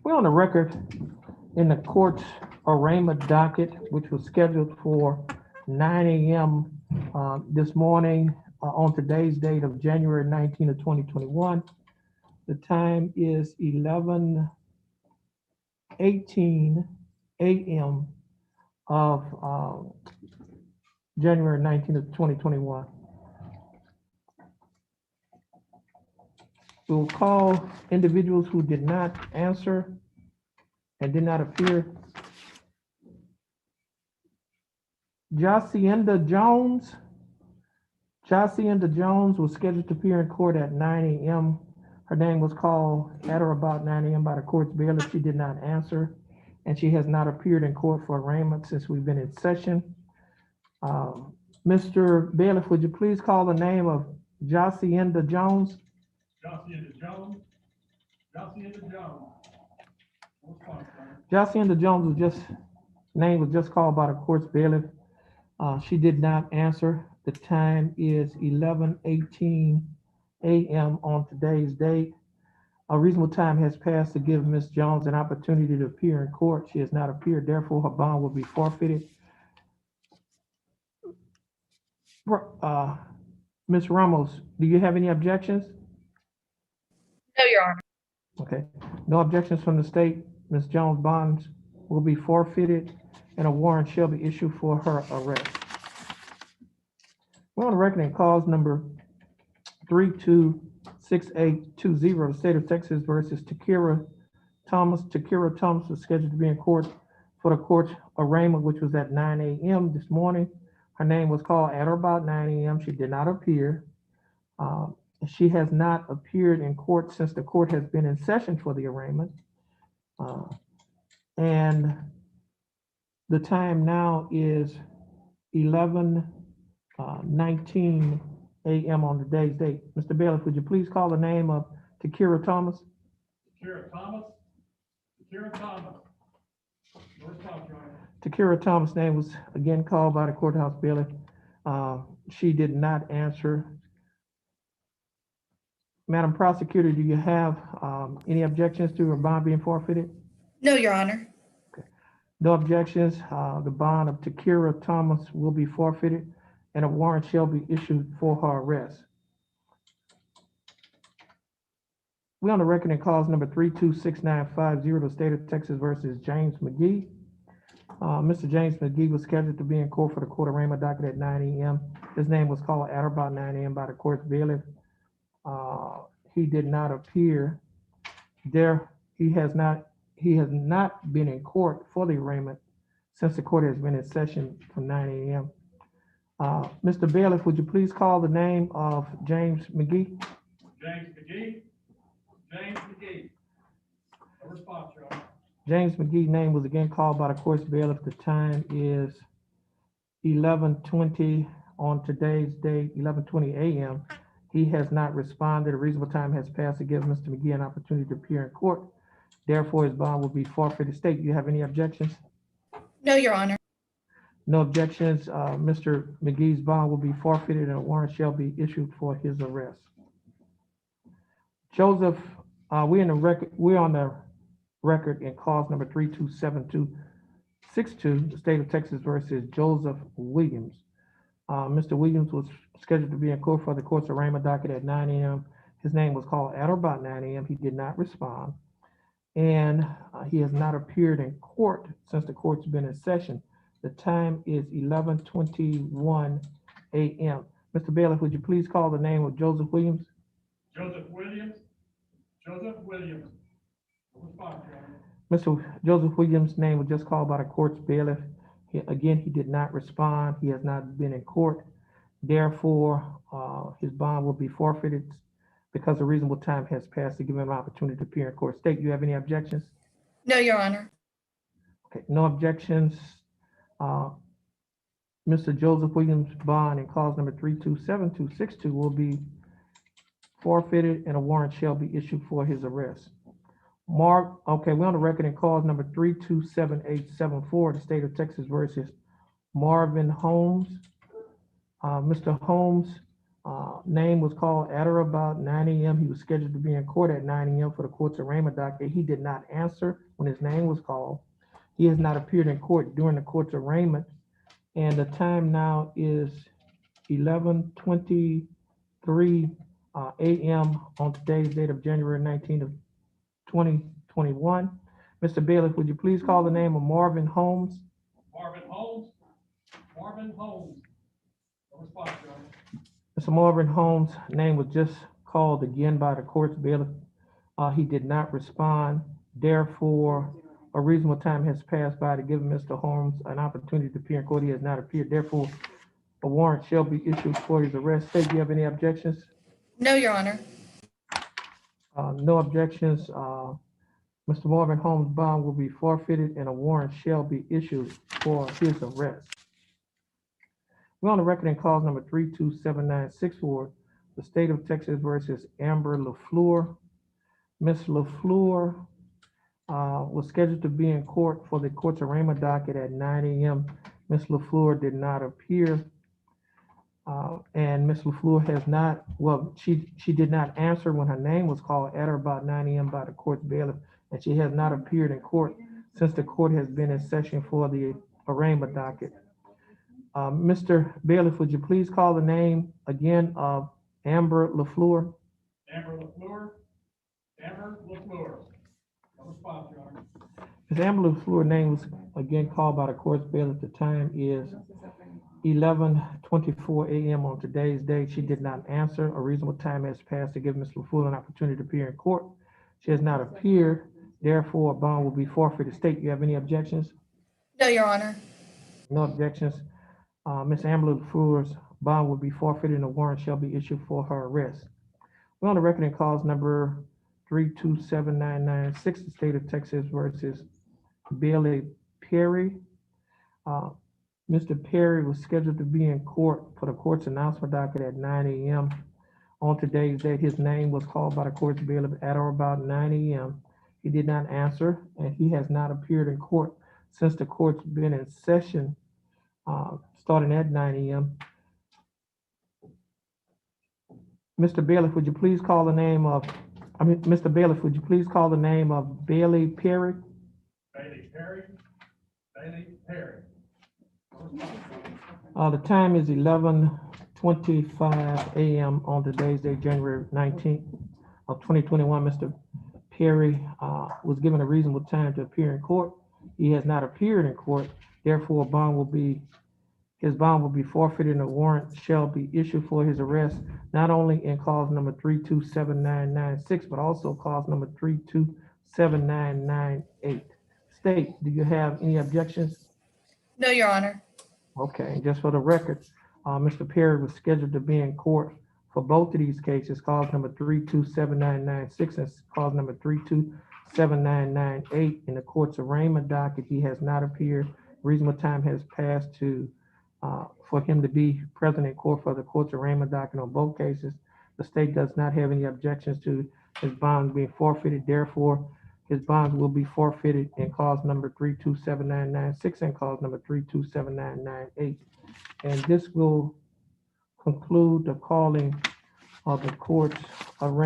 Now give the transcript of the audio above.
We're on the record in the court's arraignment docket, which was scheduled for 9 a.m. This morning on today's date of January 19 of 2021. The time is 11:18 a.m. of January 19 of 2021. We will call individuals who did not answer and did not appear. Jacinda Jones. Jacinda Jones was scheduled to appear in court at 9 a.m. Her name was called at or about 9 a.m. by the court's bailiff. She did not answer, and she has not appeared in court for arraignment since we've been in session. Mr. Bailiff, would you please call the name of Jacinda Jones? Jacinda Jones. Jacinda Jones. Jacinda Jones name was just called by the court's bailiff. She did not answer. The time is 11:18 a.m. on today's date. A reasonable time has passed to give Ms. Jones an opportunity to appear in court. She has not appeared, therefore her bond will be forfeited. Ms. Ramos, do you have any objections? No, Your Honor. Okay, no objections from the state. Ms. Jones' bonds will be forfeited and a warrant shall be issued for her arrest. We're on the record in cause number 326820, the state of Texas versus Takira Thomas. Takira Thomas was scheduled to be in court for the court's arraignment, which was at 9 a.m. this morning. Her name was called at or about 9 a.m. She did not appear. She has not appeared in court since the court has been in session for the arraignment. And the time now is 11:19 a.m. on today's date. Mr. Bailiff, would you please call the name of Takira Thomas? Takira Thomas. Takira Thomas. No response, Your Honor. Takira Thomas' name was again called by the courthouse bailiff. She did not answer. Madam Prosecutor, do you have any objections to her bond being forfeited? No, Your Honor. Okay. No objections. The bond of Takira Thomas will be forfeited and a warrant shall be issued for her arrest. We're on the record in cause number 326950, the state of Texas versus James McGee. Mr. James McGee was scheduled to be in court for the court arraignment docket at 9 a.m. His name was called at or about 9 a.m. by the court's bailiff. He did not appear. He has not been in court for the arraignment since the court has been in session from 9 a.m. Mr. Bailiff, would you please call the name of James McGee? James McGee. James McGee. No response, Your Honor. James McGee's name was again called by the court's bailiff. The time is 11:20 on today's date, 11:20 a.m. He has not responded. A reasonable time has passed to give Mr. McGee an opportunity to appear in court. Therefore, his bond will be forfeited. State, do you have any objections? No, Your Honor. No objections. Mr. McGee's bond will be forfeited and a warrant shall be issued for his arrest. Joseph, we're on the record in cause number 327262, the state of Texas versus Joseph Williams. Mr. Williams was scheduled to be in court for the court's arraignment docket at 9 a.m. His name was called at or about 9 a.m. He did not respond. And he has not appeared in court since the court's been in session. The time is 11:21 a.m. Mr. Bailiff, would you please call the name of Joseph Williams? Joseph Williams. Joseph Williams. No response, Your Honor. Mr. Joseph Williams' name was just called by the court's bailiff. He did not respond. He has not been in court. Therefore, his bond will be forfeited because a reasonable time has passed to give him an opportunity to appear in court. State, you have any objections? No, Your Honor. Okay, no objections. Mr. Joseph Williams' bond in cause number 327262 will be forfeited and a warrant shall be issued for his arrest. Okay, we're on the record in cause number 327874, the state of Texas versus Marvin Holmes. Mr. Holmes Name was called at or about 9 a.m. He was scheduled to be in court at 9 a.m. for the court's arraignment docket. He did not answer when his name was called. He has not appeared in court during the court's arraignment. And the time now is 11:23 a.m. on today's date of January 19th of 2021. Mr. Bailiff, would you please call the name of Marvin Holmes? Marvin Holmes. Marvin Holmes. No response, Your Honor. Mr. Marvin Holmes' name was just called again by the court's bailiff. He did not respond. Therefore, a reasonable time has passed by to give Mr. Holmes an opportunity to appear in court. He has not appeared. Therefore, a warrant shall be issued for his arrest. State, do you have any objections? No, Your Honor. No objections. Mr. Marvin Holmes' bond will be forfeited and a warrant shall be issued for his arrest. We're on the record in clause number 327964, the state of Texas versus Amber LaFleur. Ms. LaFleur was scheduled to be in court for the court's arraignment docket at 9 a.m. Ms. LaFleur did not appear. And Ms. LaFleur has not, she did not answer when her name was called at or about 9 a.m. by the court's bailiff, and she has not appeared in court since the court has been in session for the arraignment docket. Mr. Bailiff, would you please call the name again of Amber LaFleur? Amber LaFleur. Amber LaFleur. No response, Your Honor. Ms. Amber LaFleur's name was again called by the court's bailiff. The time is 11:24 a.m. on today's date. She did not answer. A reasonable time has passed to give Ms. LaFleur an opportunity to appear in court. She has not appeared. Therefore, a bond will be forfeited. State, you have any objections? No, Your Honor. No objections. Ms. Amber LaFleur's bond will be forfeited and a warrant shall be issued for her arrest. We're on the record in clause number 327996, the state of Texas versus Bailey Perry. Mr. Perry was scheduled to be in court for the court's announcement docket at 9 a.m. On today's date, his name was called by the court's bailiff at or about 9 a.m. He did not answer, and he has not appeared in court since the court's been in session starting at 9 a.m. Mr. Bailiff, would you please call the name of, Mr. Bailiff, would you please call the name of Bailey Perry? Bailey Perry. Bailey Perry. No response, Your Honor. The time is 11:25 a.m. on today's date, January 19th of 2021. Mr. Perry was given a reasonable time to appear in court. He has not appeared in court. Therefore, his bond will be forfeited and a warrant shall be issued for his arrest, not only in clause number 327996, but also clause number 327998. State, do you have any objections? No, Your Honor. Okay, just for the record, Mr. Perry was scheduled to be in court for both of these cases, clause number 327996 and clause number 327998 in the court's arraignment docket. He has not appeared. Reasonable time has passed for him to be present in court for the court's arraignment docket on both cases. The state does not have any objections to his bond being forfeited. Therefore, his bonds will be forfeited in clause number 327996 and clause number 327998. And this will conclude the calling of the court's arraignment.